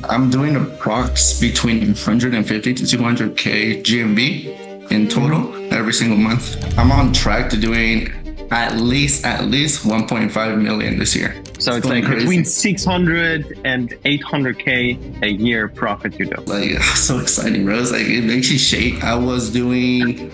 I'm doing approx between 150 to 200K GMV in total every single month. I'm on track to doing at least 1.5 million this year. So it's going like between crazy. 600 and 800K a year profit you do. Like, so exciting, bro. It's like, it makes you shake. I was doing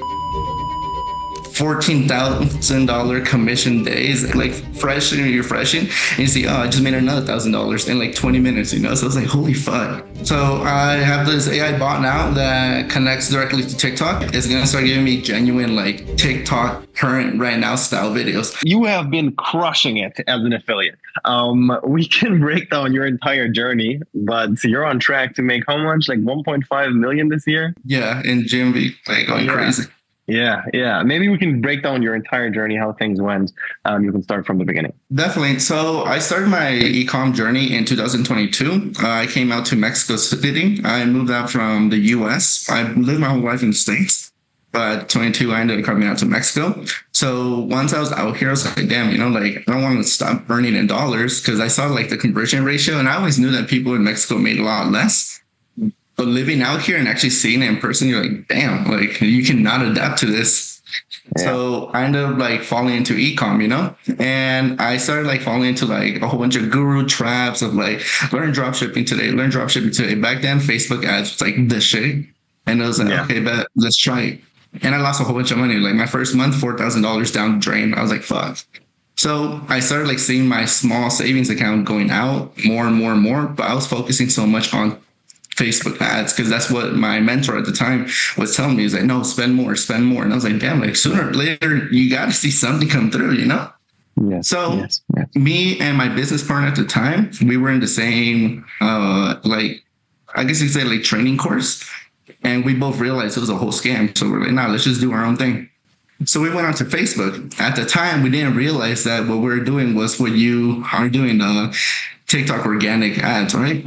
$14,000 commission days, like you're fresh and you see, oh, I just made another $1,000 in like 20 minutes, you know? So it's like, holy fuck. So I have this AI bot now that connects directly to TikTok. It's gonna start giving me genuine like TikTok current right now style videos. You have been crushing it as an affiliate. We can break down your entire journey, but you're on track to make how much? Like 1.5 million this year? Yeah, in GMV, like going crazy. Yeah. Maybe we can break down your entire journey, how things went. You can start from the beginning. Definitely. So I started my ecom journey in 2022. I came out to Mexico City. I moved out from the US. I lived my whole life in the States, but 22, I ended up coming out to Mexico. So once I was out here, I was like, damn, you know, like I don't want to stop burning in dollars because I saw like the conversion ratio and I always knew that people in Mexico made a lot less. But living out here and actually seeing it in person, you're like, damn, like you cannot adapt to this. Yeah. So I ended up like falling into ecom, you know, and I started like falling into like a whole bunch of guru traps of like learn dropshipping today. Back then, Facebook ads was like this shit. And I was like, okay, but let's try it. And I lost a whole bunch of money. Like my first month, $4,000 down the drain. I was like, fuck. So I started like seeing my small savings account going out more and more and more, but I was focusing so much on Facebook ads because that's what my mentor at the time was telling me. He's like, no, spend more. And I was like, damn, like sooner or later you got to see something come through, you know? Yes. Me and my business partner at the time, we were in the same like I guess you could say like training course, and we both realized it was a whole scam. So we're like, nah, let's just do our own thing. So we went onto Facebook. At the time, we didn't realize that what we were doing was what you are doing, TikTok organic ads, right?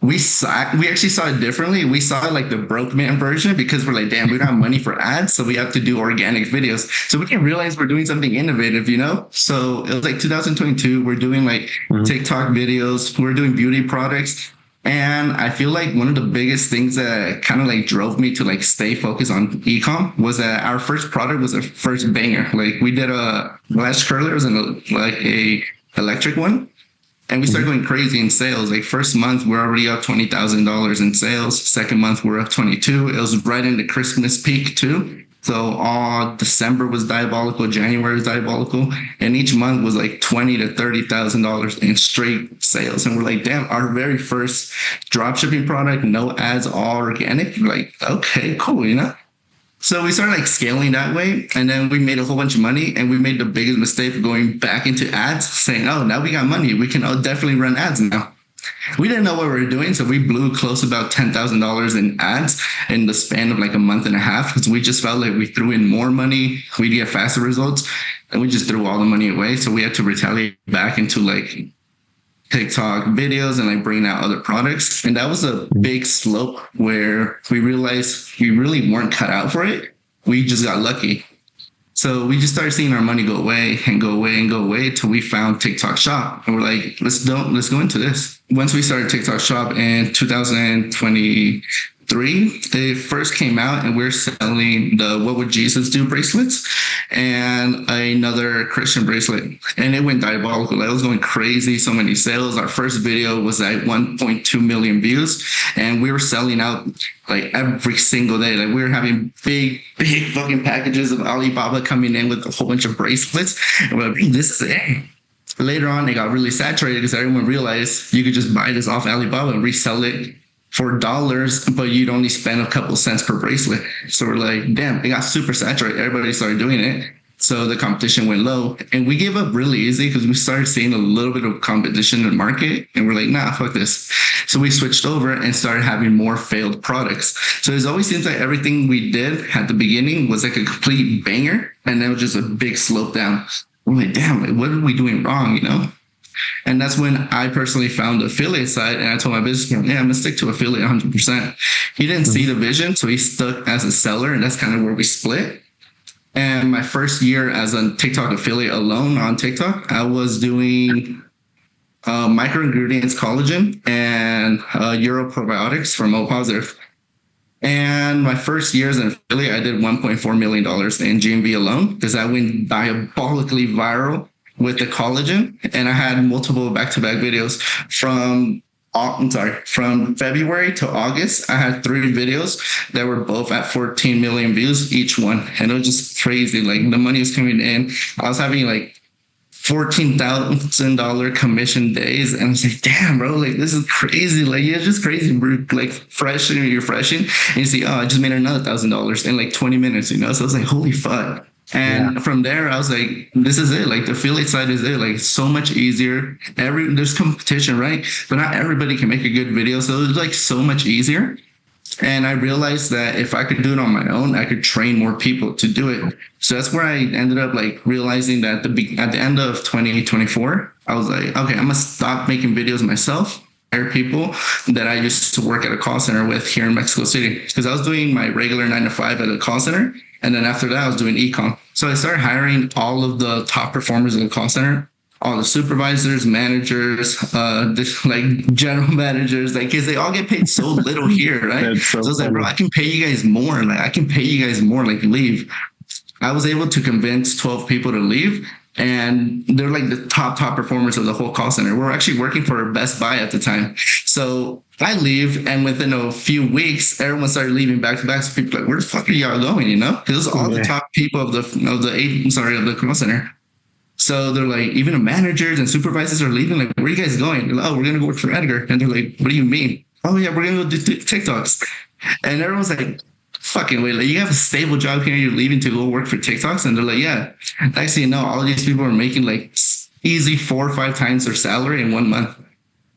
We actually saw it differently. We saw like the broke man version because we're like, damn, we don't have money for ads, so we have to do organic videos. So we didn't realize we're doing something innovative, you know? So it was like 2022. We're doing like TikTok videos. We're doing beauty products. And I feel like one of the biggest things that kind of like drove me to like stay focused on ecom was that our first product was a first banger. Like we did a lash curler, it was like a electric one. And we started going crazy in sales. Like first month, we're already up $20,000 in sales. Second month, we're up 22. It was right in the Christmas peak too. So all December was diabolical. January was diabolical. And each month was like $20,000 to $30,000 in straight sales. And we're like, damn, our very first dropshipping product, no ads, all organic. We're like, okay, cool, you know? So we started like scaling that way, and then we made a whole bunch of money, and we made the biggest mistake of going back into ads, saying, oh, now we got money. We can definitely run ads now. We didn't know what we were doing, so we blew close to about $10,000 in ads in the span of like a month and a half because we just felt like we threw in more money, we'd get faster results, and we just threw all the money away. So we had to retaliate back into like TikTok videos and like bringing out other products. And that was a big slope where we realized we really weren't cut out for it. We just got lucky. So we just started seeing our money go away and go away and go away till we found TikTok Shop. And we're like, let's go into this. Once we started TikTok Shop in 2023, it first came out and we're selling the What Would Jesus Do bracelets and another Christian bracelet. And it went diabolical. It was going crazy. So many sales. Our first video was at 1.2 million views. And we were selling out like every single day. Like we were having big fucking packages of Alibaba coming in with a whole bunch of bracelets. And we're like, this is it. Later on, it got really saturated because everyone realized you could just buy this off Alibaba and resell it for dollars, but you'd only spend a couple cents per bracelet. So we're like, damn, it got super saturated. Everybody started doing it. So the competition went low and we gave up really easy because we started seeing a little bit of competition in the market and we're like, nah, fuck this. So we switched over and started having more failed products. So it always seems like everything we did at the beginning was like a complete banger and then it was just a big slope down. We're like, damn, like, what are we doing wrong, you know? And that's when I personally found the affiliate side and I told my business partner, yeah, I'm gonna stick to affiliate 100%. He didn't see the vision, so he stuck as a seller and that's kind of where we split. And my first year as a TikTok affiliate alone on TikTok, I was doing microingredients collagen, and Euro probiotics from O Positive. And my first year as an affiliate, I did $1.4 million in GMV alone because I went diabolically viral with the collagen. And I had multiple back-to-back videos from February to August. I had 3 videos that were both at 14 million views each one. And it was just crazy. Like the money was coming in. I was having like $14,000 commission days, and I was like, damn, bro, like this is crazy. Like, yeah, it's just crazy, bro. Like you're freshing, and you see, oh, I just made another $1,000 in like 20 minutes, So I was like, holy fuck. And from there, I was like, this is it. Like the affiliate side is it. Like so much easier. There's competition, right? But not everybody can make a good video, so it's like so much easier. And I realized that if I could do it on my own, I could train more people to do it. So that's where I ended up like realizing that at the end of 2024, I was like, okay, I'm gonna stop making videos myself. Hire people that I used to work at a call center with here in Mexico City, because I was doing my regular 9 to 5 at a call center, and then after that I was doing e-com. So I started hiring all of the top performers in the call center, all the supervisors, managers, like general managers, like, cause they all get paid so little here, right? So I was like, bro, I can pay you guys more. Like leave. I was able to convince 12 people to leave, and they're like the top performers of the whole call center. We're actually working for Best Buy at the time. So I leave, and within a few weeks, everyone started leaving back to back. So people are like, where the fuck are y'all going? Because all the top people of the call center. So they're like, even the managers and supervisors are leaving. Like, where are you guys going? They're like, oh, we're going to go work for Edgar. And they're like, what do you mean? Oh, yeah, we're going to go do TikToks. And everyone's like, fucking wait, like, you have a stable job here. You're leaving to go work for TikToks. And they're like, yeah. Next thing you know, all of these people are making like easy 4 or 5 times their salary in 1 month.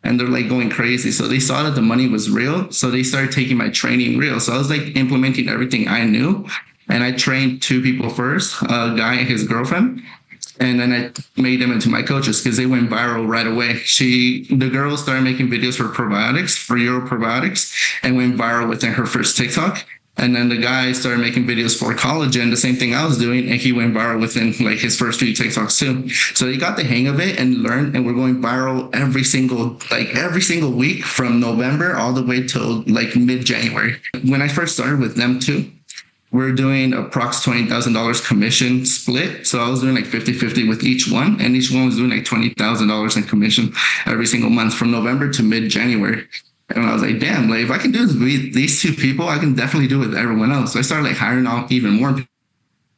And they're like going crazy. So they saw that the money was real. So they started taking my training real. So I was like implementing everything I knew. And I trained 2 people first, a guy and his girlfriend. And then I made them into my coaches because they went viral right away. The girl started making videos for Euro probiotics, and went viral within her first TikTok. And then the guy started making videos for collagen, the same thing I was doing, and he went viral within like his first few TikToks too. So he got the hang of it and learned, and we're going viral every single week from November all the way till like mid-January. When I first started with them too, we're doing approx $20,000 commission split. So I was doing like 50-50 with each one, and each one was doing like $20,000 in commission every single month from November to mid-January. And I was like, damn, like if I can do this with these 2 people, I can definitely do it with everyone else. So I started like hiring out even more people,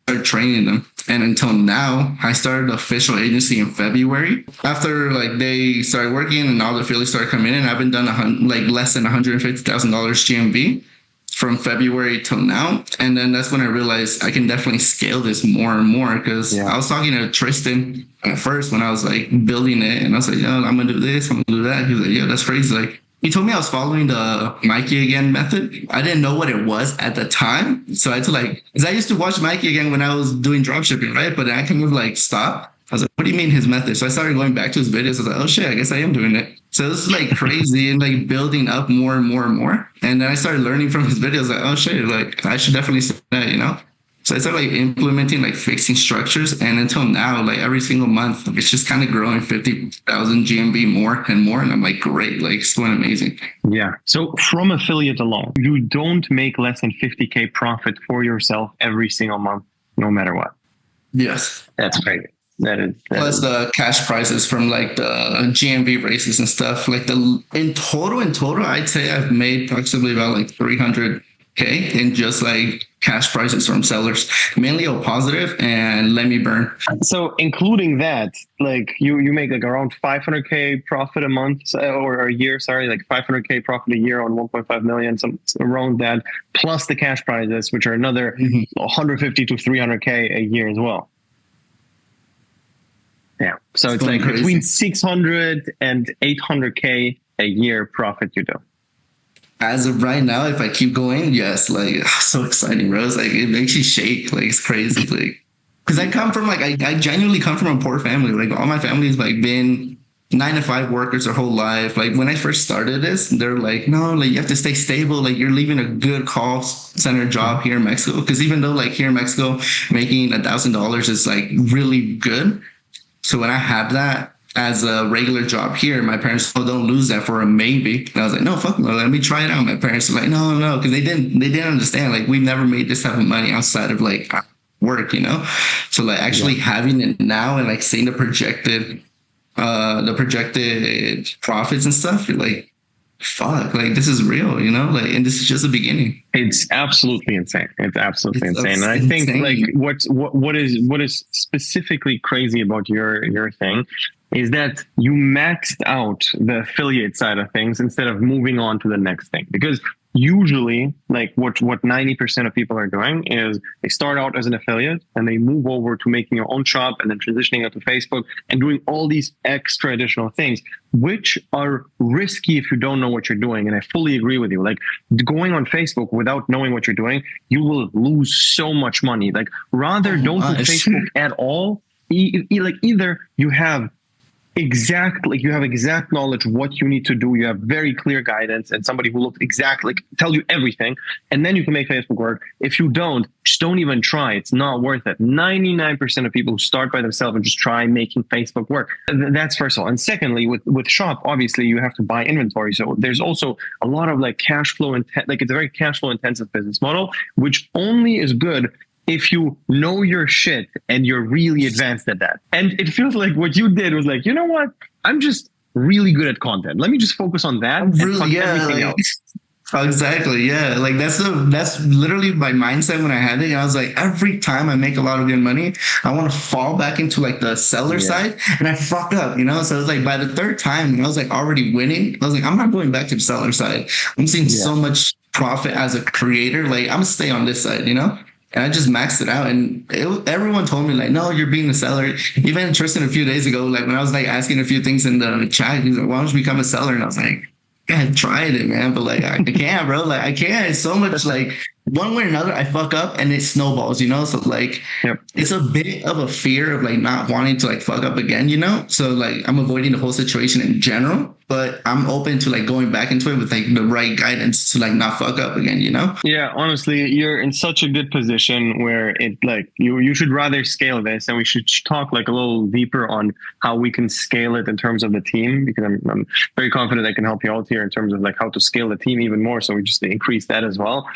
started training them. And until now, I started the official agency in February. After like they started working and all the affiliates started coming in, I've been done like less than $150,000 GMV from February till now. And then that's when I realized I can definitely scale this more and more, because I was talking to Tristan at first when I was like building it, and I was like, yo, I'm gonna do this, I'm gonna do that. He was like, yo, that's crazy. Like, he told me I was following the Mikey Again method. I didn't know what it was at the time. So I had to like, because I used to watch Mikey Again when I was doing dropshipping, right? But I kind of like stopped. I was like, what do you mean his method? So I started going back to his videos. I was like, oh shit, I guess I am doing it. So this is like crazy and like building up more and more and more. And then I started learning from his videos, like, oh shit, like I should definitely say that, So I started like implementing, like fixing structures. And until now, like every single month, it's just kind of growing 50,000 GMV more and more. And I'm like, great, like it's going amazing. Yeah. So from affiliate alone, you don't make less than 50K profit for yourself every single month, no matter what. Yes. That's great. Plus the cash prizes from like the GMV races and stuff. Like in total, I'd say I've made approximately about like 300K in just like cash prizes from sellers, mainly O Positive and Let Me Burn. So including that, like you make like around 500K profit a month or a year, like 500K profit a year on 1.5 million, some around that, plus the cash prizes, which are another 150 to 300K a year as well. Yeah. So it's like crazy. Between 600 and 800K a year profit you do. As of right now, if I keep going, yes, like so exciting, bro. It's like it makes you shake, like it's crazy, like because I come from like I genuinely come from a poor family. Like all my family's like been 9 to 5 workers their whole life. Like when I first started this, they're like, no, like you have to stay stable. Like you're leaving a good call center job here in Mexico, because even though like here in Mexico making $1,000 is like really good. So when I had that, as a regular job here. My parents, oh, don't lose that for a maybe. And I was like, no, fuck no, let me try it out. My parents were like, no, because they didn't understand. Like, we've never made this type of money outside of like work, you know. So like actually having it now and like seeing the projected profits and stuff, you're like, fuck, like this is real, you know, like, and this is just the beginning. It's absolutely insane. It's absolutely insane. And I think like what is specifically crazy about your thing is that you maxed out the affiliate side of things instead of moving on to the next thing. Because usually, like what 90% of people are doing is they start out as an affiliate and they move over to making your own shop and then transitioning out to Facebook and doing all these extra additional things, which are risky if you don't know what you're doing. And I fully agree with you. Like going on Facebook without knowing what you're doing, you will lose so much money. Like rather don't do Facebook at all. Like either you have exact knowledge of what you need to do. You have very clear guidance and somebody who looks exactly like tells you everything, and then you can make Facebook work. If you don't, just don't even try. It's not worth it. 99% of people who start by themselves and just try making Facebook work. That's first of all. And secondly, with Shop, obviously you have to buy inventory. So there's also a lot of like cash flow and like it's a very cash flow intensive business model, which only is good if you know your shit and you're really advanced at that. And it feels like what you did was like, you know what? I'm just really good at content. Let me just focus on that and everything else. Exactly. Yeah. Like that's literally my mindset when I had it. And I was like, every time I make a lot of good money, I want to fall back into like the seller side, and I fuck up, you know? So it was like by the third time, I was like already winning. I was like, I'm not going back to the seller side. I'm seeing so much profit as a creator. Like I'm gonna stay on this side, you know? And I just maxed it out, and everyone told me like, no, you're being a seller. Even Tristan a few days ago, like when I was like asking a few things in the chat, he's like, why don't you become a seller? And I was like, yeah, I tried it, man, but like I can't, bro. Like I can't. It's so much like one way or another, I fuck up and it snowballs, you know? So like it's a bit of a fear of like not wanting to like fuck up again, you know? So like I'm avoiding the whole situation in general, but I'm open to like going back into it with like the right guidance to like not fuck up again, you know? Yeah, honestly, you're in such a good position where it like you should rather scale this, and we should talk like a little deeper on how we can scale it in terms of the team, because I'm very confident I can help you out here in terms of like how to scale the team even more. So we just increase that as well.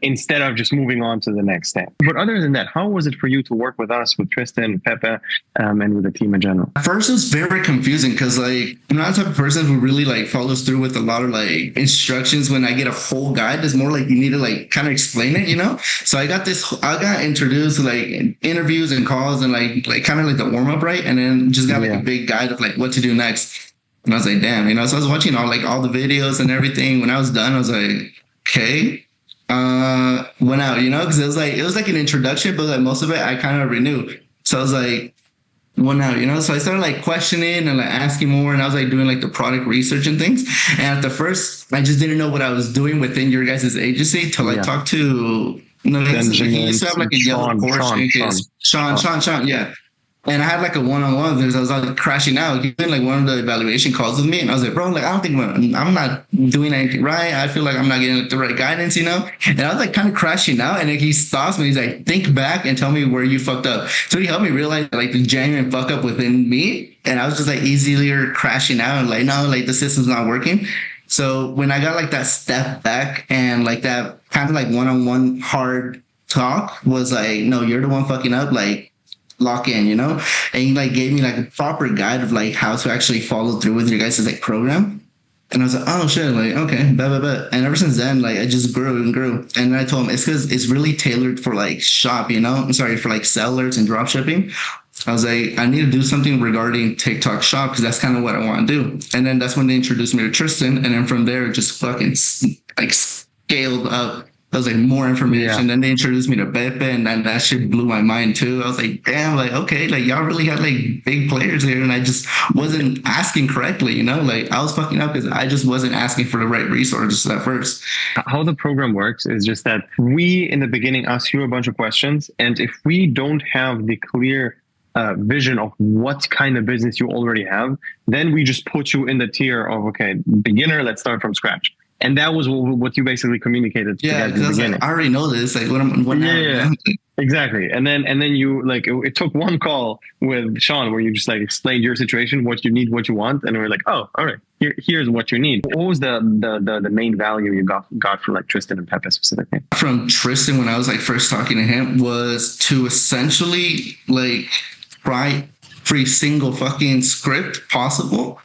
Instead of just moving on to the next step. But other than that, how was it for you to work with us, with Tristan, Pepe, and with the team in general? At first, it was very confusing because like I'm not the type of person who really like follows through with a lot of like instructions. When I get a whole guide, it's more like you need to like kind of explain it, you know? So I got introduced to like interviews and calls and like kind of like the warm up, right? And then just got like a big guide of like what to do next. And I was like, damn, you know? So I was watching all the videos and everything. When I was done, I was like, okay. Went out, you know, because it was like an introduction, but like most of it I kind of renewed. So I was like, went out, you know. So I started like questioning and like asking more, and I was like doing like the product research and things. And at the first, I just didn't know what I was doing within your guys' agency till I talked to he used to have like a yellow Porsche. Sean, yeah. And I had like a one-on-one because I was like crashing out. He did like one of the evaluation calls with me, and I was like, bro, like I don't think I'm not doing anything right. I feel like I'm not getting the right guidance, you know. And I was like kind of crashing out, and like he stops me. He's like, think back and tell me where you fucked up. So he helped me realize like the genuine fuck up within me, and I was just like easier crashing out and like, no, like the system's not working. So when I got like that step back and like that kind of like one-on-one hard talk was like, no, you're the one fucking up, like. Lock in, you know, and he like gave me like a proper guide of like how to actually follow through with your guys' like program. And I was like, oh shit, like okay, blah. And ever since then, like I just grew and grew. And I told him it's because it's really tailored for like shop, you know, I'm sorry, for like sellers and drop shipping. I was like, I need to do something regarding TikTok shop because that's kind of what I want to do. And then that's when they introduced me to Tristan, and then from there it just fucking like scaled up. I was like, more information. Then they introduced me to Pepe, and then that shit blew my mind too. I was like, damn, like, okay, like y'all really had like big players here, and I just wasn't asking correctly, you know? Like I was fucking up because I just wasn't asking for the right resources at first. How the program works is just that we, in the beginning, ask you a bunch of questions, and if we don't have the clear vision of what kind of business you already have, then we just put you in the tier of, okay, beginner, let's start from scratch. And that was what you basically communicated to the guys in the beginning. Like, I already know this. Like, what now? Yeah. Exactly. And then you like, it took one call with Sean where you just like explained your situation, what you need, what you want. And we're like, oh, all right, here's what you need. What was the main value you got from like Tristan and Pepe specifically? From Tristan, when I was like first talking to him, was to essentially like write every single fucking script possible.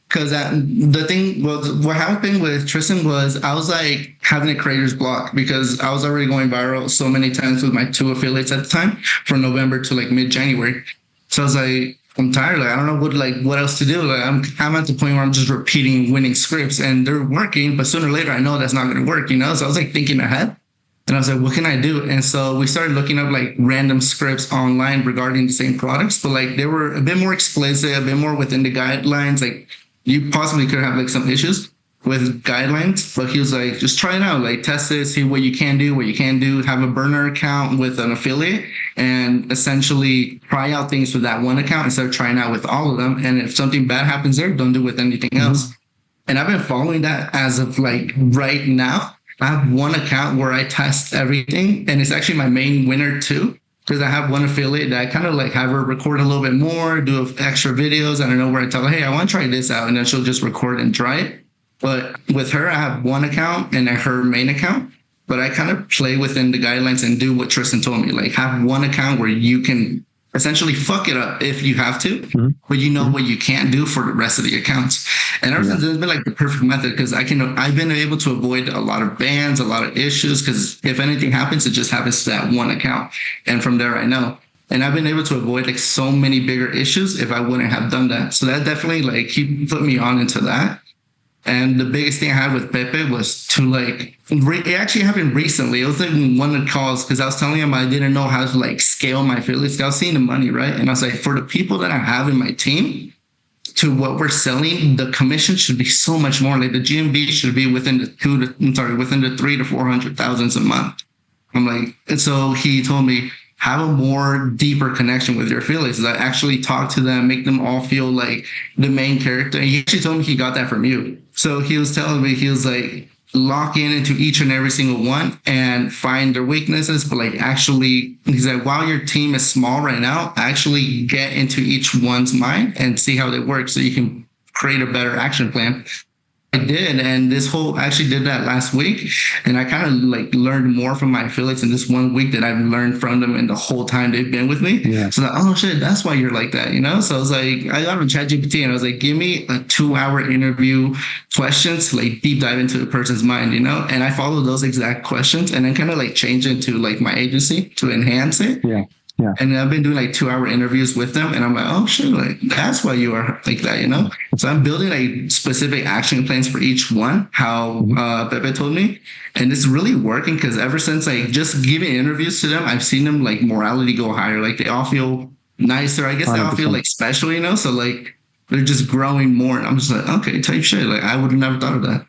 Because the thing was, what happened with Tristan was I was like having a creator's block because I was already going viral so many times with my 2 affiliates at the time from November to like mid-January. So I was like, I'm tired. Like, I don't know what else to do. Like, I'm at the point where I'm just repeating winning scripts and they're working, but sooner or later I know that's not going to work, you know? So I was like thinking ahead. And I was like, what can I do? And so we started looking up like random scripts online regarding the same products, but like they were a bit more explicit, a bit more within the guidelines. Like, you possibly could have like some issues with guidelines, but he was like, just try it out, like test it, see what you can do, what you can't do, have a burner account with an affiliate and essentially try out things with that one account instead of trying out with all of them. And if something bad happens there, don't do it with anything else. And I've been following that as of like right now. I have one account where I test everything and it's actually my main winner too. Because I have one affiliate that I kind of like have her record a little bit more, do extra videos. I don't know where I tell her, hey, I want to try this out. And then she'll just record and try it. But with her, I have one account and her main account. But I kind of play within the guidelines and do what Tristan told me. Like have one account where you can essentially fuck it up if you have to, but you know what you can't do for the rest of the accounts. And ever since it's been like the perfect method because I've been able to avoid a lot of bans, a lot of issues, because if anything happens, it just happens to that one account. And from there, I know. And I've been able to avoid like so many bigger issues if I wouldn't have done that. So that definitely like he put me on into that. And the biggest thing I had with Pepe was to like, it actually happened recently. It was like one of the calls because I was telling him I didn't know how to like scale my affiliates. I was seeing the money, right? And I was like, for the people that I have in my team, to what we're selling, the commission should be so much more. Like the GMV should be within the 3 to 400,000 a month. I'm like, and so he told me, have a more deeper connection with your affiliates. That actually talk to them, make them all feel like the main character. And he actually told me he got that from you. So he was telling me, he was like, lock into each and every single one and find their weaknesses. But like actually, he's like, while your team is small right now, actually get into each one's mind and see how they work so you can create a better action plan. I did, and actually did that last week, and I kind of like learned more from my affiliates in this 1 week that I've learned from them in the whole time they've been with me. Yeah. So like, oh shit, that's why you're like that, you know? So I was like, I got on ChatGPT and I was like, give me a 2-hour interview questions to like deep dive into the person's mind, you know? And I followed those exact questions and then kind of like change it to like my agency to enhance it. Yeah. Yeah. And I've been doing like 2-hour interviews with them and I'm like, oh shit, like that's why you are like that, you know? So I'm building like specific action plans for each one, how Pepe told me. And it's really working because ever since like just giving interviews to them, I've seen them like morality go higher. Like they all feel nicer. I guess 100%. They all feel like special, you know? So like they're just growing more. And I'm just like, okay, type shit. Like I would have never thought of that.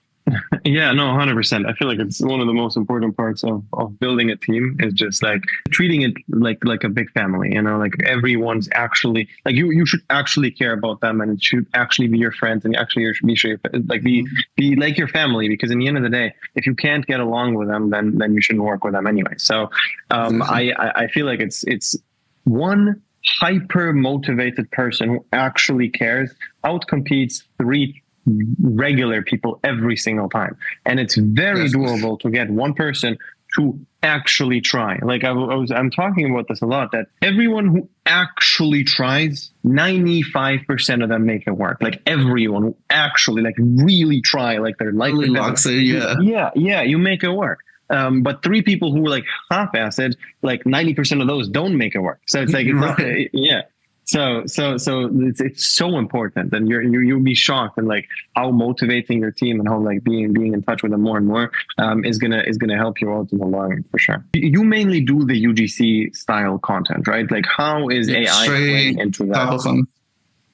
Yeah, no, 100%. I feel like it's one of the most important parts of building a team is just like treating it like a big family, you know, like everyone's actually like you should actually care about them and it should actually be your friends and actually be like your family, because in the end of the day, if you can't get along with them, then you shouldn't work with them anyway. So I feel like it's one hyper motivated person who actually cares outcompetes 3 regular people every single time, and it's very doable to get one person to actually try. Like I'm talking about this a lot, that everyone who actually tries, 95% of them make it work. Like everyone who actually like really try, like they're like really you make it work. But 3 people who are like half-assed, like 90% of those don't make it work. So it's like So it's so important, and you'll be shocked and like how motivating your team and how like being in touch with them more and more is gonna help you out in the long run for sure. You mainly do the UGC style content, right? Like how is AI playing into that?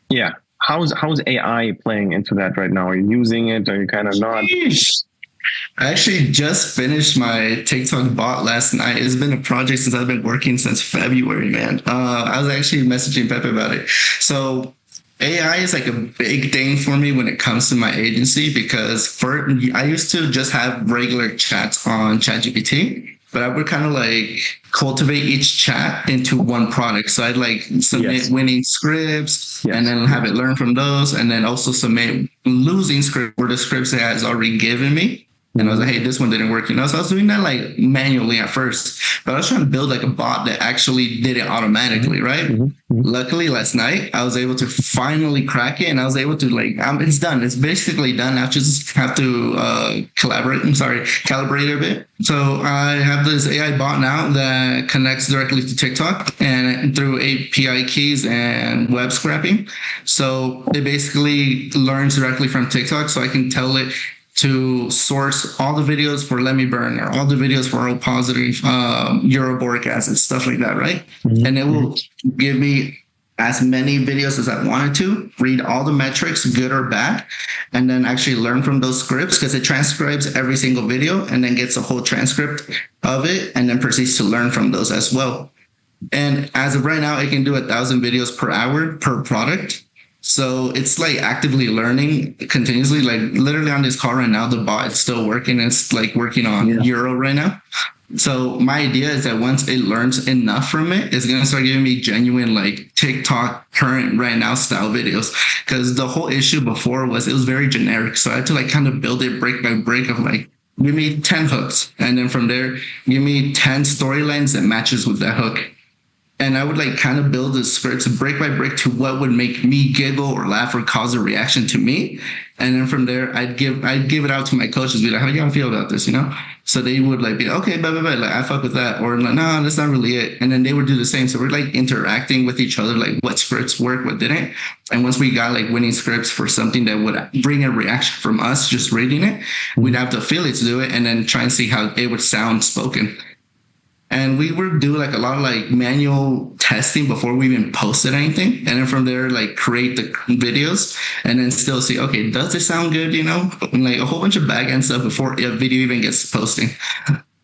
Yeah, how's AI playing into that right now? Are you using it? Are you kind of not? I actually just finished my TikTok bot last night. It's been a project since I've been working since February, man. I was actually messaging Pepe about it. So AI is like a big thing for me when it comes to my agency because I used to just have regular chats on ChatGPT, but I would kind of like cultivate each chat into one product. So I'd like submit winning scripts and then have it learn from those, and then also submit losing script or the scripts it has already given me. And I was like, hey, this one didn't work. So I was doing that like manually at first, but I was trying to build like a bot that actually did it automatically, right? Luckily, last night I was able to finally crack it, and I was able to like, it's done. It's basically done. I just have to calibrate a bit. So I have this AI bot now that connects directly to TikTok and through API keys and web scraping. So it basically learns directly from TikTok. So I can tell it to source all the videos for Let Me Burn or all the videos for O positive, uroboric acid, stuff like that, right? And it will give me as many videos as I wanted to, read all the metrics, good or bad, and then actually learn from those scripts because it transcribes every single video and then gets a whole transcript of it and then proceeds to learn from those as well. And as of right now, it can do 1,000 videos per hour per product. So it's like actively learning continuously, like literally on this call right now, the bot is still working. It's like working on Euro right now. So my idea is that once it learns enough from it, it's going to start giving me genuine like TikTok current right now style videos. Because the whole issue before was it was very generic. So I had to like kind of build it brick by brick of like, give me 10 hooks. And then from there, give me 10 storylines that matches with that hook. And I would like kind of build the scripts brick by brick to what would make me giggle or laugh or cause a reaction to me. And then from there, I'd give it out to my coaches, be like, how do y'all feel about this? So they would like be, okay, blah, blah, blah. Like I fuck with that. Or like, no, that's not really it. And then they would do the same. So we're like interacting with each other, like what scripts work, what didn't. And once we got like winning scripts for something that would bring a reaction from us, just reading it, we'd have the affiliates do it and then try and see how it would sound spoken. And we would do like a lot of like manual testing before we even posted anything. And then from there, like create the videos and then still see, okay, does it sound good? And like a whole bunch of backend stuff before a video even gets posting.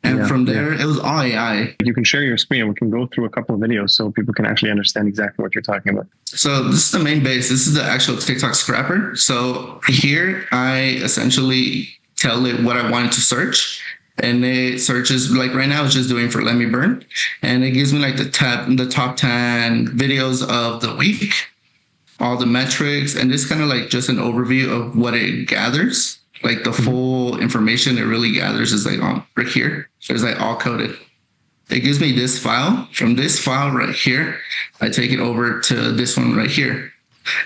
And from there, it was all AI. You can share your screen and we can go through a couple of videos so people can actually understand exactly what you're talking about. So this is the main base. This is the actual TikTok scrapper. So here I essentially tell it what I wanted to search. And it searches, like right now it's just doing for Let Me Burn. And it gives me like the top 10 videos of the week, all the metrics, and this kind of like just an overview of what it gathers. Like the full information it really gathers is like on right here. So it's like all coded. It gives me this file. From this file right here, I take it over to this one right here.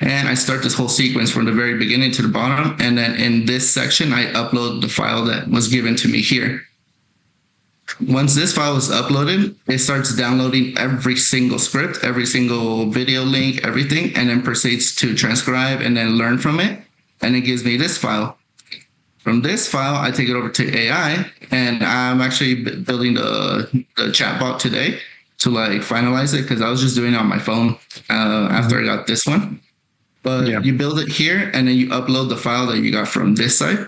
And I start this whole sequence from the very beginning to the bottom. And then in this section, I upload the file that was given to me here. Once this file is uploaded, it starts downloading every single script, every single video link, everything, and then proceeds to transcribe and then learn from it. And it gives me this file. From this file, I take it over to AI, and I'm actually building the chatbot today to like finalize it because I was just doing it on my phone after I got this one. But you build it here and then you upload the file that you got from this site.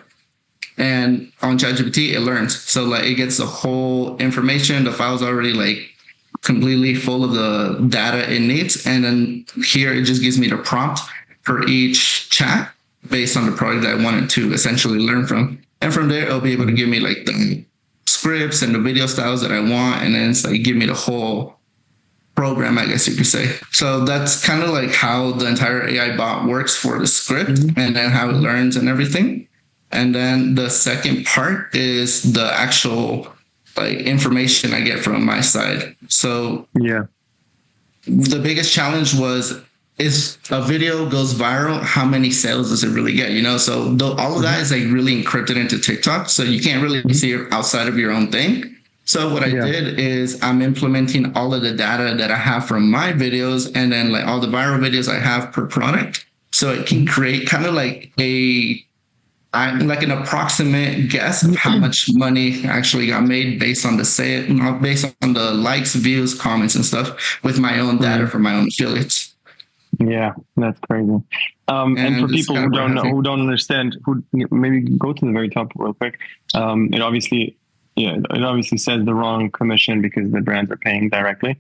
And on ChatGPT, it learns. So like it gets the whole information. The file's already like completely full of the data it needs. And then here it just gives me the prompt for each chat based on the product that I wanted to essentially learn from. And from there, it'll be able to give me like the scripts and the video styles that I want. And then it's like give me the whole program, I guess you could say. So that's kind of like how the entire AI bot works for the script and then how it learns and everything. And then the second part is the actual like information I get from my side. So the biggest challenge was if a video goes viral, how many sales does it really get? So all of that is like really encrypted into TikTok. So you can't really see it outside of your own thing. So what I did is I'm implementing all of the data that I have from my videos and then like all the viral videos I have per product. So it can create kind of like an approximate guess of how much money actually got made based on based on the likes, views, comments, and stuff with my own data for my own affiliates. Yeah, that's crazy. And for people who don't know, who don't understand, who maybe go to the very top real quick. It obviously says the wrong commission because the brands are paying directly.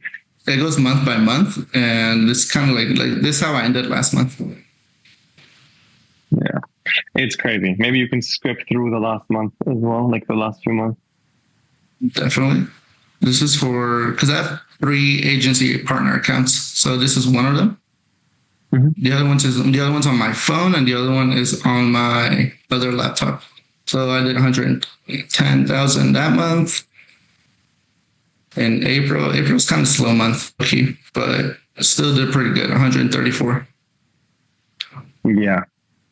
It goes month by month, and it's kind of like this is how I ended last month. Yeah, it's crazy. Maybe you can skip through the last month as well, like the last few months. Definitely. This is for, because I have 3 agency partner accounts. So this is one of them. The other one's on my phone, and the other one is on my other laptop. So I did 110,000 that month. In April's kind of slow month, but still did pretty good. 134. Yeah,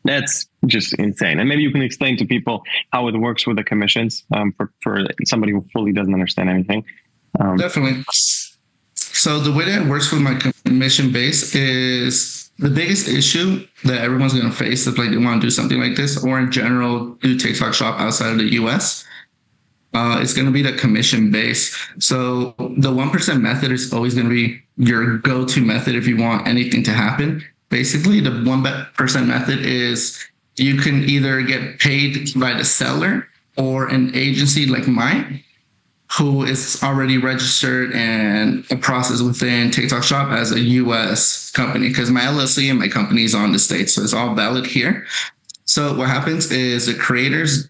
that's just insane. And maybe you can explain to people how it works with the commissions for somebody who fully doesn't understand anything. Definitely. So the way that it works with my commission base is the biggest issue that everyone's going to face if like they want to do something like this, or in general do TikTok shop outside of the US. It's going to be the commission base. So the 1% method is always going to be your go-to method if you want anything to happen. Basically, the 1% method is you can either get paid by the seller or an agency like mine, who is already registered and a process within TikTok Shop as a US company, because my LLC and my company is on the States. So it's all valid here. So what happens is the creators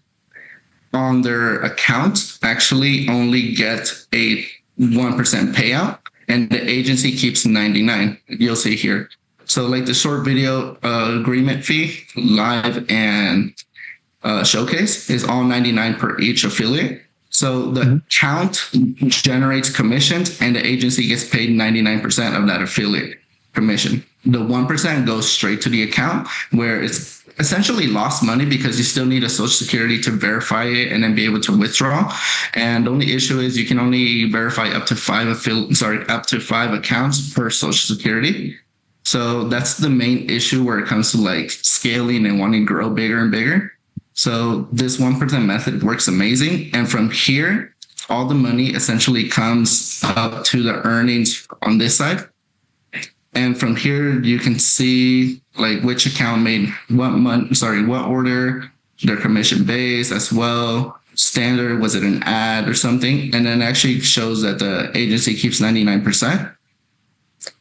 on their account actually only get a 1% payout, and the agency keeps 99. You'll see here. So like the short video agreement fee, live and showcase is all 99 per each affiliate. So the account generates commissions, and the agency gets paid 99% of that affiliate commission. The 1% goes straight to the account, where it's essentially lost money because you still need a social security to verify it and then be able to withdraw. And the only issue is you can only verify up to 5 accounts per social security. So that's the main issue where it comes to like scaling and wanting to grow bigger and bigger. So this 1% method works amazing. And from here, all the money essentially comes up to the earnings on this side. And from here, you can see like which account made what order, their commission base as well. Standard, was it an ad or something? And then actually shows that the agency keeps 99%.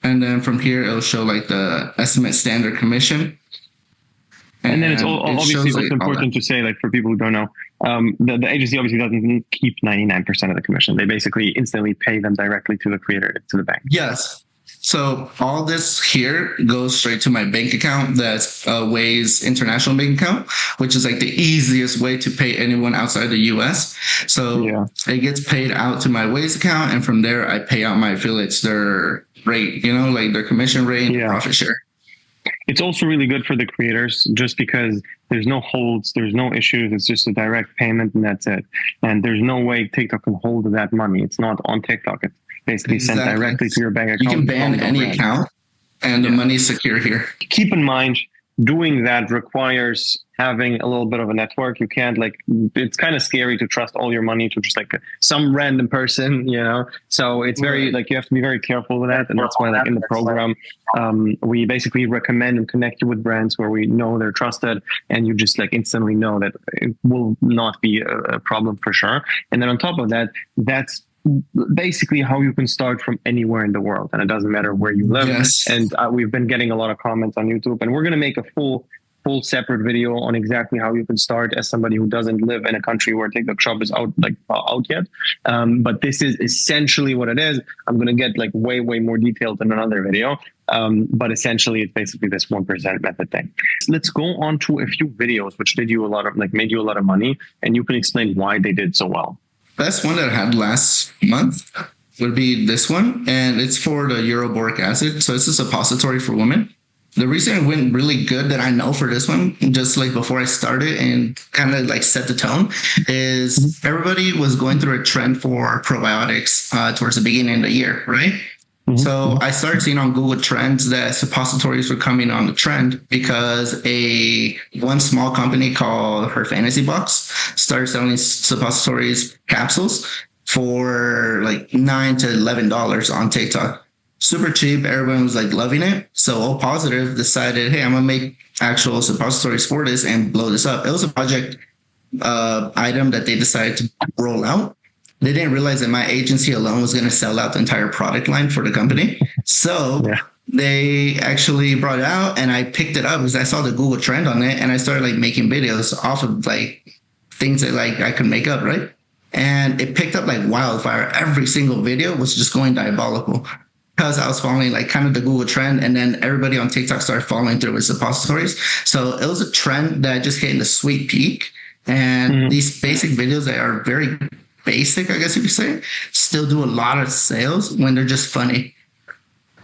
And then from here, it'll show like the estimate standard commission. And then it's obviously also important to say, like for people who don't know, the agency obviously doesn't keep 99% of the commission. They basically instantly pay them directly to the creator, to the bank. Yes. So all this here goes straight to my bank account. That's Waze international bank account, which is like the easiest way to pay anyone outside the US. So it gets paid out to my Waze account, and from there I pay out my affiliates their rate, like their commission rate and profit share. It's also really good for the creators just because there's no holds, there's no issues. It's just a direct payment and that's it. And there's no way TikTok can hold that money. It's not on TikTok. It's basically sent directly to your bank account. You can ban any account and the money's secure here. Keep in mind, doing that requires having a little bit of a network. You can't it's kind of scary to trust all your money to just like some random person, so it's very you have to be very careful with that. And that's why in the program, we basically recommend and connect you with brands where we know they're trusted, and you just instantly know that it will not be a problem for sure. And then on top of that, that's basically how you can start from anywhere in the world, and it doesn't matter where you live. And we've been getting a lot of comments on YouTube, and we're going to make a full separate video on exactly how you can start as somebody who doesn't live in a country where TikTok Shop is out yet. But this is essentially what it is. I'm going to get way more detailed in another video. But essentially it's basically this 1% method thing. Let's go on to a few videos which did you a lot of made you a lot of money, and you can explain why they did so well. Best one that I had last month would be this one, and it's for the uroboric acid. So it's a suppository for women. The reason it went really good that I know for this one, just before I started and kind of set the tone, is everybody was going through a trend for probiotics towards the beginning of the year, right? So I started seeing on Google Trends that suppositories were coming on the trend because one small company called Her Fantasy Box started selling suppositories capsules for $9 to $11 on TikTok. Super cheap. Everyone was loving it. So All Positive decided, hey, I'm going to make actual suppositories for this and blow this up. It was a project item that they decided to roll out. They didn't realize that my agency alone was going to sell out the entire product line for the company. So they actually brought it out, and I picked it up because I saw the Google trend on it, and I started like making videos off of like things that like I could make up, right? And it picked up like wildfire. Every single video was just going diabolical because I was following like kind of the Google trend, and then everybody on TikTok started following through with suppositories. So it was a trend that just hit in the sweet peak. And these basic videos that are very basic, I guess you could say, still do a lot of sales when they're just funny.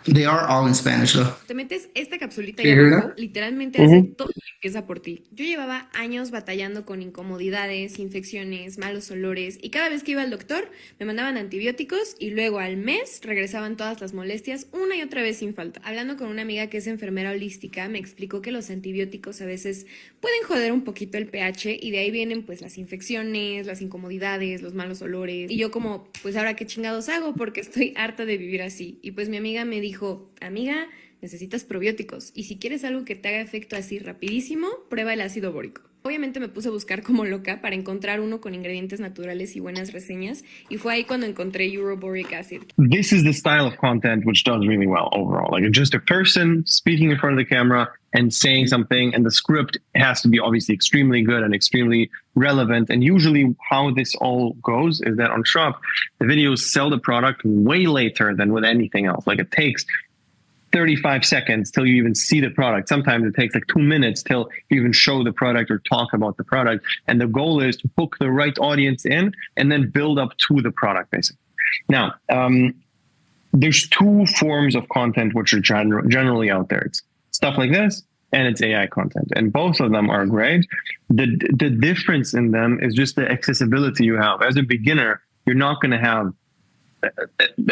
They are all in Spanish though. Te metes esta capsulita ahí abajo, literalmente hace todo lo que empieza por ti. Yo llevaba años batallando con incomodidades, infecciones, malos olores, y cada vez que iba al doctor me mandaban antibióticos y luego al mes regresaban todas las molestias una y otra vez sin falta. Hablando con una amiga que es enfermera holística, me explicó que los antibióticos a veces pueden joder un poquito el pH y de ahí vienen pues las infecciones, las incomodidades, los malos olores. Y yo como, pues ahora qué chingados hago porque estoy harta de vivir así. Y pues mi amiga me dijo, amiga, necesitas probióticos y si quieres algo que te haga efecto así rapidísimo, prueba el ácido bórico. Obviamente me puse a buscar como loca para encontrar uno con ingredientes naturales y buenas reseñas, y fue ahí cuando encontré Uroboric acid. This is the style of content which does really well overall. Like just a person speaking in front of the camera and saying something, and the script has to be obviously extremely good and extremely relevant. And usually how this all goes is that on Shop, the videos sell the product way later than with anything else. Like it takes 35 seconds till you even see the product. Sometimes it takes like 2 minutes till you even show the product or talk about the product. And the goal is to hook the right audience in and then build up to the product, basically. Now, there's two forms of content which are generally out there. It's stuff like this, and it's AI content. And both of them are great. The difference in them is just the accessibility you have. As a beginner, you're not going to have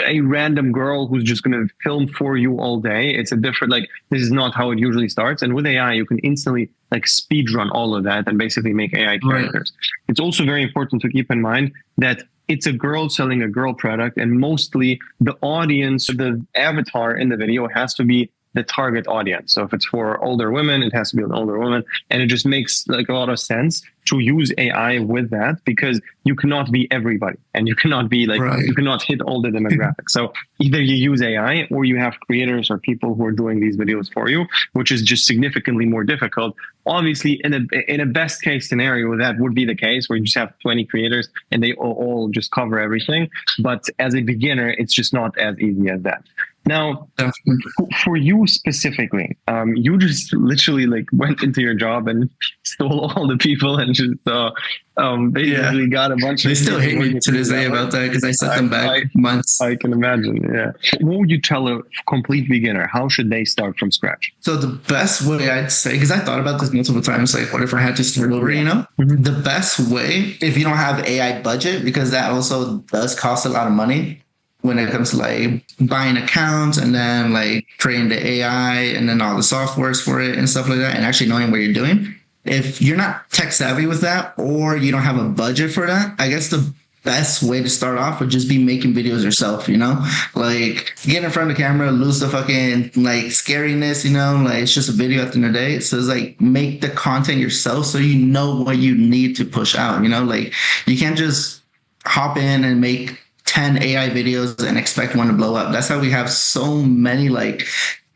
a random girl who's just going to film for you all day. It's a different, like, this is not how it usually starts. And with AI, you can instantly like speed run all of that and basically make AI characters. Right. It's also very important to keep in mind that it's a girl selling a girl product, and mostly the audience, the avatar in the video has to be the target audience. So if it's for older women, it has to be an older woman. And it just makes like a lot of sense to use AI with that, because you cannot be everybody and you cannot be like, you cannot hit all the demographics. So either you use AI or you have creators or people who are doing these videos for you, which is just significantly more difficult. Obviously, in a best case scenario, that would be the case where you just have 20 creators and they all just cover everything. But as a beginner, it's just not as easy as that. Now, for you specifically, you just literally like went into your job and stole all the people and just basically got a bunch of. They still hate me to this day about that because I set them back months. I can imagine. Yeah. What would you tell a complete beginner? How should they start from scratch? So the best way I'd say, because I thought about this multiple times, like what if I had to start over, you know? The best way, if you don't have AI budget, because that also does cost a lot of money when it comes to like buying accounts and then like creating the AI and then all the softwares for it and stuff like that, and actually knowing what you're doing. If you're not tech savvy with that, or you don't have a budget for that, I guess the best way to start off would just be making videos yourself, you know, like get in front of the camera, lose the fucking like scariness, you know, like it's just a video at the end of the day. So it's like make the content yourself so you know what you need to push out, you know, like you can't just hop in and make 10 AI videos and expect one to blow up. That's how we have so many like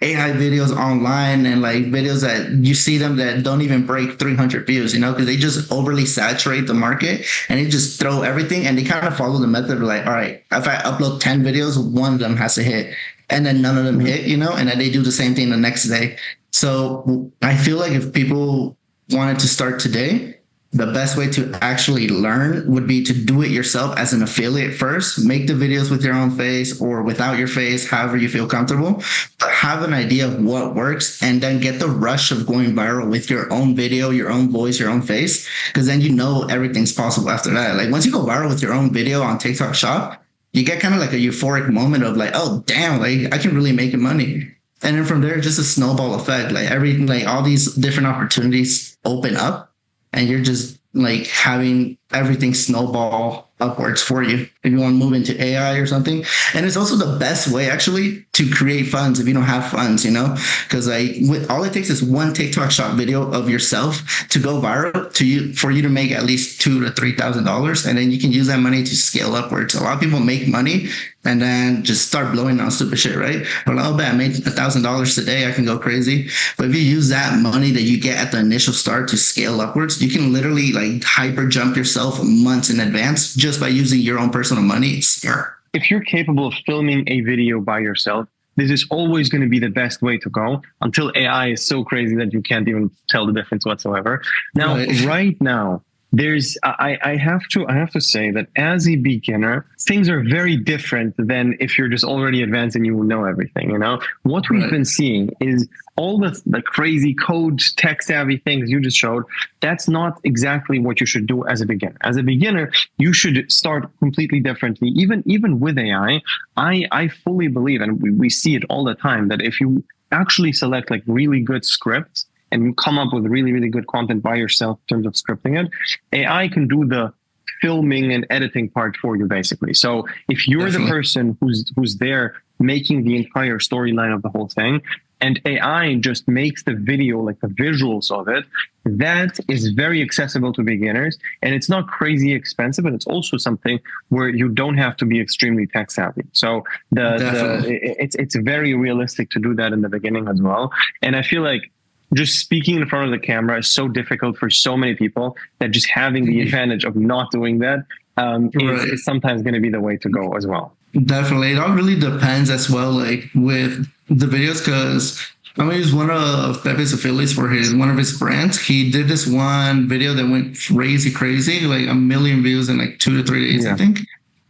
AI videos online and like videos that you see them that don't even break 300 views, you know, because they just overly saturate the market and they just throw everything, and they kind of follow the method of like, all right, if I upload 10 videos, one of them has to hit, and then none of them hit, you know, and then they do the same thing the next day. So I feel like if people wanted to start today, the best way to actually learn would be to do it yourself as an affiliate first. Make the videos with your own face or without your face, however you feel comfortable. But have an idea of what works, and then get the rush of going viral with your own video, your own voice, your own face, because then you know everything's possible after that. Like once you go viral with your own video on TikTok Shop, you get kind of like a euphoric moment of like, oh, damn, like I can really make money. And then from there, just a snowball effect. Like everything, like all these different opportunities open up, and you're just like having everything snowball upwards for you if you want to move into AI or something. And it's also the best way actually to create funds if you don't have funds, because all it takes is one TikTok shop video of yourself to go viral for you to make at least $2,000 to $3,000, and then you can use that money to scale upwards. A lot of people make money and then just start blowing on stupid shit, right? But oh, I made $1,000 today, I can go crazy. But if you use that money that you get at the initial start to scale upwards, you can literally like hyper jump yourself months in advance just by using your own personal money. If you're capable of filming a video by yourself, this is always going to be the best way to go until AI is so crazy that you can't even tell the difference whatsoever. Now, right now, I have to say that as a beginner, things are very different than if you're just already advanced and you will know everything. What we've been seeing is all the crazy code, tech savvy things you just showed. That's not exactly what you should do as a beginner. As a beginner, you should start completely differently. Even with AI, I fully believe, and we see it all the time, that if you actually select like really good scripts and come up with really, really good content by yourself in terms of scripting it, AI can do the filming and editing part for you, basically. So if you're the person who's there making the entire storyline of the whole thing, and AI just makes the video, like the visuals of it, that is very accessible to beginners, and it's not crazy expensive, and it's also something where you don't have to be extremely tech savvy. So it's very realistic to do that in the beginning as well. And I feel like just speaking in front of the camera is so difficult for so many people that just having the advantage of not doing that is sometimes going to be the way to go as well. Definitely. It all really depends as well, like with the videos, because I'm going to use one of Pepe's affiliates for one of his brands. He did this one video that went crazy, like 1 million views in like 2 to 3 days, I think.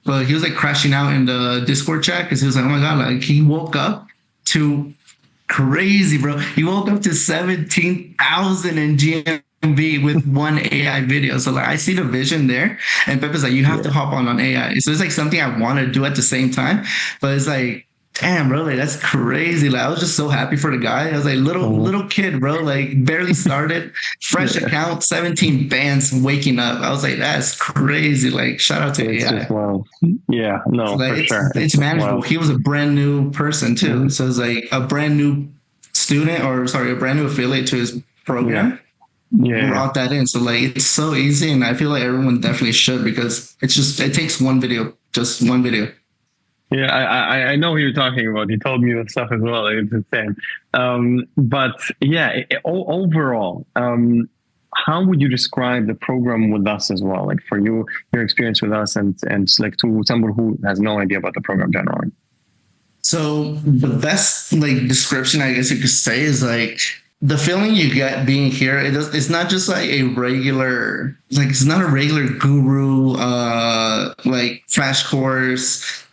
But he was like crashing out in the Discord chat because he was like, oh my God, like he woke up to crazy, bro. He woke up to 17,000 in GMV with one AI video. So like I see the vision there, and Pepe's like, you have to hop on AI. So it's like something I want to do at the same time, but it's like, damn, bro, like that's crazy. Like I was just so happy for the guy. I was like, little kid, bro, like barely started, fresh account, 17 bands, waking up. I was like, that's crazy. Like shout out to AI. Wow. Yeah, no, like, for sure. It's manageable. Wow. He was a brand new person too. So it's like a brand new student, a brand new affiliate to his program. Brought that in. So like it's so easy, and I feel like everyone definitely should, because it takes just one video. Yeah, I know who you're talking about. He told me that stuff as well. It's insane. But yeah, overall, how would you describe the program with us as well? Like for you, your experience with us, and like to someone who has no idea about the program generally. So the best like description, I guess you could say, is like the feeling you get being here. It's not just like it's not a regular guru, like crash course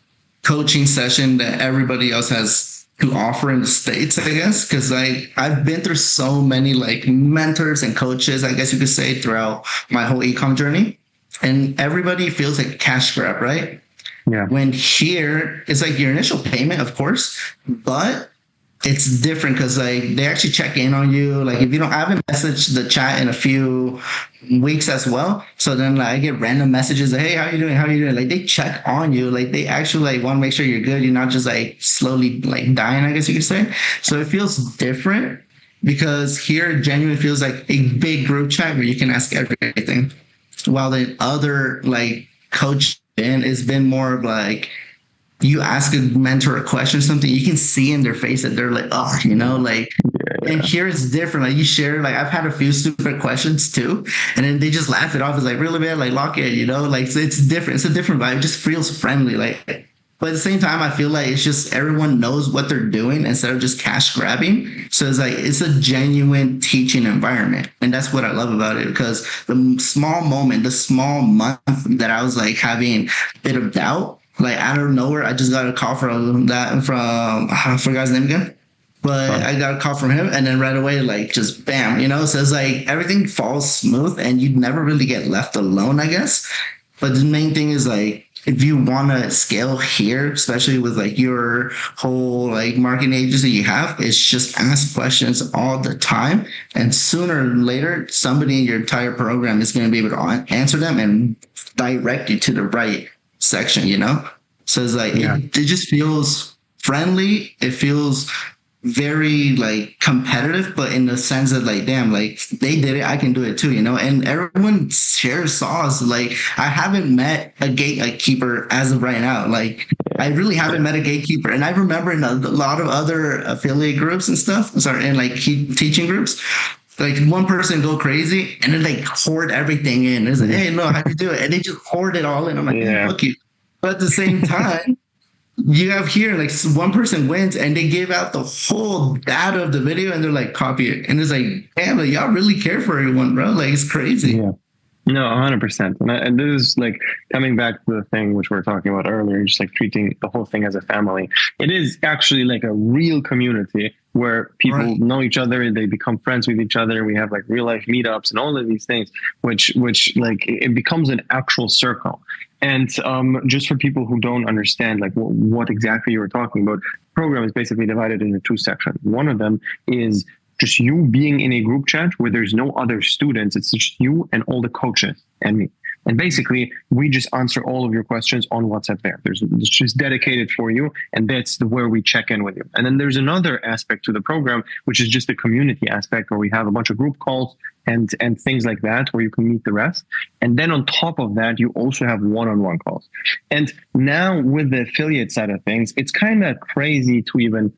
coaching session that everybody else has to offer in the States, I guess. Because I've been through so many like mentors and coaches, I guess you could say, throughout my whole ecom journey, and everybody feels like a cash grab, right? Yeah. When here, it's like your initial payment, of course, but it's different because like they actually check in on you. Like if you don't, I haven't messaged the chat in a few weeks as well. So then like I get random messages like, hey, how you doing? How you doing? Like they check on you. Like they actually like want to make sure you're good. You're not just like slowly like dying, I guess you could say. So it feels different because here it genuinely feels like a big group chat where you can ask everything. While the other like coach it's been more of like, you ask a mentor a question, something you can see in their face that they're like, oh, like, and here it's different. Like you share, like I've had a few stupid questions too, and then they just laugh it off. It's like, really, man, like lock it, like so it's different. It's a different vibe. It just feels friendly. Like, but at the same time, I feel like it's just everyone knows what they're doing instead of just cash grabbing. So it's like, it's a genuine teaching environment. And that's what I love about it, because the small month that I was like having a bit of doubt, like out of nowhere, I just got a call from I forgot his name again, but I got a call from him, and then right away, like just bam, so it's like everything falls smooth and you never really get left alone, I guess. But the main thing is like if you want to scale here, especially with like your whole like marketing agency you have, is just ask questions all the time. And sooner or later, somebody in your entire program is going to be able to answer them and direct you to the right section, you know? So it's like, it just feels friendly. It feels very like competitive, but in the sense that like, damn, like they did it, I can do it too, you know. And everyone shares sauce. Like I haven't met a gatekeeper as of right now. Like I really haven't met a gatekeeper. And I remember in a lot of other affiliate groups and stuff, and like teaching groups, like one person go crazy and then like hoard everything in. It's like, hey, no, how do you do it? And they just hoard it all in. I'm like, fuck you. But at the same time, you have here like one person wins and they give out the whole data of the video and they're like, copy it. And it's like, damn, like, y'all really care for everyone, bro. Like it's crazy. Yeah. No, 100%. And this is like coming back to the thing which we were talking about earlier, just like treating the whole thing as a family. It is actually like a real community where people know each other and they become friends with each other. We have like real life meetups and all of these things, which like it becomes an actual circle. And just for people who don't understand like what exactly you were talking about, the program is basically divided into two sections. One of them is just you being in a group chat where there's no other students. It's just you and all the coaches and me. And basically, we just answer all of your questions on WhatsApp there. It's just dedicated for you. And that's where we check in with you. And then there's another aspect to the program, which is just the community aspect where we have a bunch of group calls and things like that, where you can meet the rest. And then on top of that, you also have one-on-one calls. And now with the affiliate side of things, it's kind of crazy to even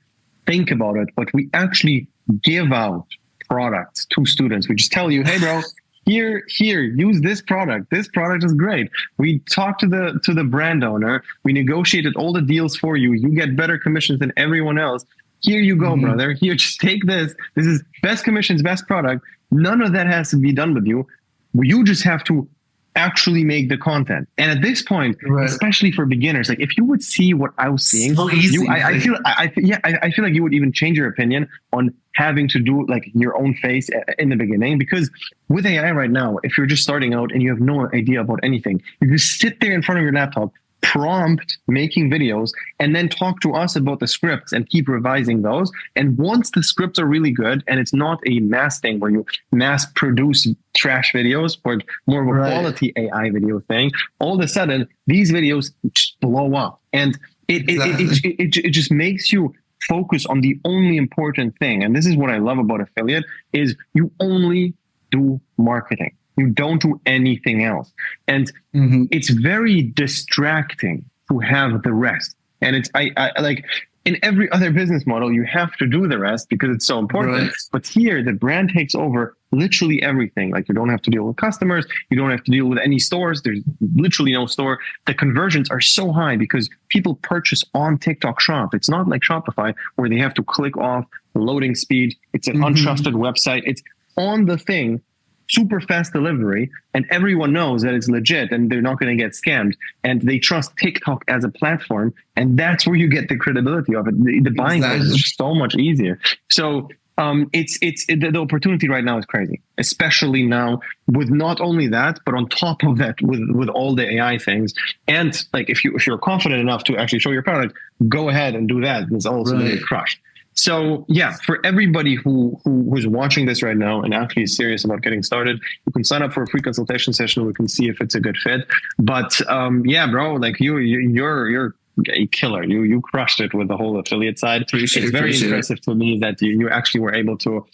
think about it, but we actually give out products to students. We just tell you, hey, bro, here, use this product. This product is great. We talk to the brand owner. We negotiated all the deals for you. You get better commissions than everyone else. Here you go, brother. Here, just take this. This is best commissions, best product. None of that has to be done with you. You just have to actually make the content. And at this point, especially for beginners, like if you would see what I was seeing, so easy. I feel like you would even change your opinion on having to do like your own face in the beginning. Because with AI right now, if you're just starting out and you have no idea about anything, you just sit there in front of your laptop, prompt making videos, and then talk to us about the scripts and keep revising those. And once the scripts are really good and it's not a mass thing where you mass produce trash videos, but more of a quality AI video thing, all of a sudden these videos just blow up. And it just makes you focus on the only important thing. And this is what I love about affiliate is you only do marketing. You don't do anything else. And it's very distracting to have the rest. And it's, I like in every other business model, you have to do the rest because it's so important. But here the brand takes over literally everything. Like you don't have to deal with customers. You don't have to deal with any stores. There's literally no store. The conversions are so high because people purchase on TikTok Shop. It's not like Shopify where they have to click off loading speed. It's an untrusted website. It's on the thing. Super fast delivery, and everyone knows that it's legit and they're not going to get scammed, and they trust TikTok as a platform, and that's where you get the credibility of it. The buying is just so much easier. So the opportunity right now is crazy, especially now with not only that, but on top of that, with all the AI things. And like if you're confident enough to actually show your product, go ahead and do that. It's also going to get crushed. So yeah, for everybody who's watching this right now and actually is serious about getting started, you can sign up for a free consultation session. We can see if it's a good fit. But yeah, bro, like you're a killer. You crushed it with the whole affiliate side. It's very impressive to me that you actually were able to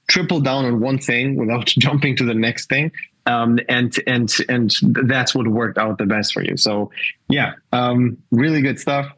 triple down on one thing without jumping to the next thing. And that's what worked out the best for you. So yeah, really good stuff.